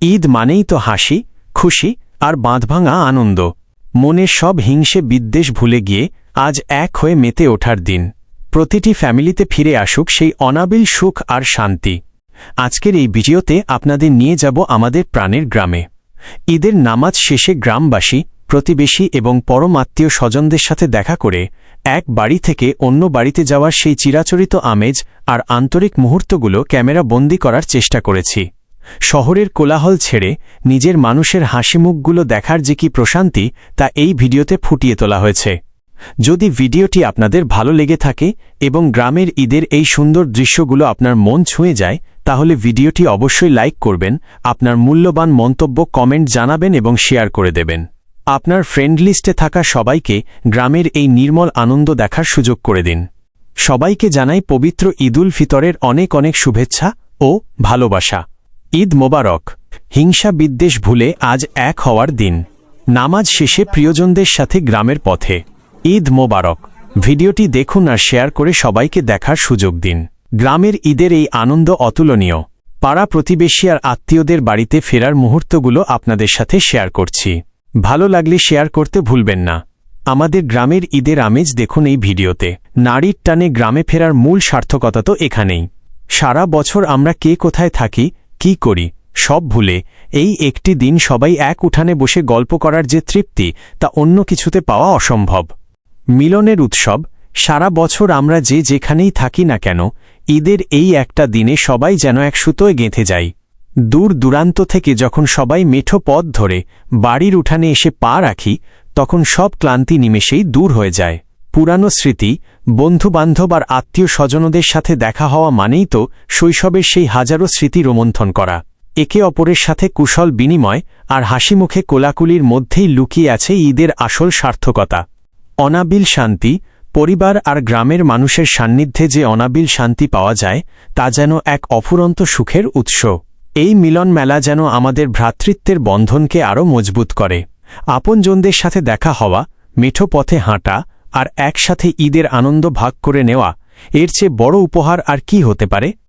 ঈদ মানেই তো হাসি, খুশি আর বাঁধভাঙা আনন্দ। মনের সব হিংসে বিদ্বেষ ভুলে গিয়ে আজ এক হয়ে মেতে ওঠার দিন। প্রতিটি ফ্যামিলিতে ফিরে আসুক সেই অনাবিল সুখ আর শান্তি। আজকের এই ভিডিওতে আপনাদের নিয়ে যাব আমাদের প্রাণের গ্রামে। ঈদের নামাজ শেষে গ্রামবাসী, প্রতিবেশী এবং পরম আত্মীয় স্বজনদের সাথে দেখা করে এক বাড়ি থেকে অন্য বাড়িতে যাওয়ার সেই চিরাচরিত আমেজ আর আন্তরিক মুহূর্তগুলো ক্যামেরা বন্দি করার চেষ্টা করেছি। শহরের কোলাহল ছেড়ে নিজের মানুষের হাসিমুখগুলো দেখার যে কি প্রশান্তি, তা এই ভিডিওতে ফুটিয়ে তোলা হয়েছে। যদি ভিডিওটি আপনাদের ভালো লেগে থাকে এবং গ্রামের ঈদের এই সুন্দর দৃশ্যগুলো আপনার মন ছুঁয়ে যায়, তাহলে ভিডিওটি অবশ্যই লাইক করবেন, আপনার মূল্যবান মন্তব্য কমেন্ট জানাবেন এবং শেয়ার করে দেবেন। আপনার ফ্রেন্ড লিস্টে থাকা সবাইকে গ্রামের এই নির্মল আনন্দ দেখার সুযোগ করে দিন। সবাইকে জানাই পবিত্র ঈদুল ফিতরের অনেক অনেক শুভেচ্ছা ও ভালোবাসা। ঈদ মোবারক। হিংসা বিদ্বেষ ভুলে আজ এক হওয়ার দিন। নামাজ শেষে প্রিয়জনদের সাথে গ্রামের পথে। ঈদ মোবারক। ভিডিওটি দেখুন আর শেয়ার করে সবাইকে দেখার সুযোগ দিন। গ্রামের ঈদের এই আনন্দ অতুলনীয়। পাড়া প্রতিবেশী আর আত্মীয়দের বাড়িতে ফেরার মুহূর্তগুলো আপনাদের সাথে শেয়ার করছি। ভালো লাগলে শেয়ার করতে ভুলবেন না। আমাদের গ্রামের ঈদের আমেজ দেখুন এই ভিডিওতে। নারীর টানে গ্রামে ফেরার মূল সার্থকতা তো এখানেই। সারা বছর আমরা কে কোথায় থাকি, কি করি, সব ভুলে এই একটি দিন সবাই এক উঠানে বসে গল্প করার যে তৃপ্তি, তা অন্য কিছুতে পাওয়া অসম্ভব। মিলনের উৎসব। সারা বছর আমরা যে যেখানেই থাকি না কেন, ঈদের এই একটা দিনে সবাই যেন এক সুতোয় গেঁথে যাই। দূর দূরান্ত থেকে যখন সবাই মেঠো পথ ধরে বাড়ির উঠানে এসে পা রাখি, তখন সব ক্লান্তি নিমেষেই দূর হয়ে যায়। পুরানো স্মৃতি, বন্ধুবান্ধব আর আত্মীয় স্বজনদের সাথে দেখা হওয়া মানেই তো শৈশবের সেই হাজারো স্মৃতি রোমন্থন করা। একে অপরের সাথে কুশল বিনিময় আর হাসিমুখে কোলাকুলির মধ্যেই লুকিয়ে আছে ঈদের আসল সার্থকতা। অনাবিল শান্তি। পরিবার আর গ্রামের মানুষের সান্নিধ্যে যে অনাবিল শান্তি পাওয়া যায়, তা যেন এক অফুরন্ত সুখের উৎস। এই মিলন মেলা যেন আমাদের ভ্রাতৃত্বের বন্ধনকে আরও মজবুত করে। আপনজনদের সাথে দেখা হওয়া, মেঠো পথে হাঁটা আর একসাথে ঈদের আনন্দ ভাগ করে নেওয়া, এর চেয়ে বড় উপহার আর কি হতে পারে।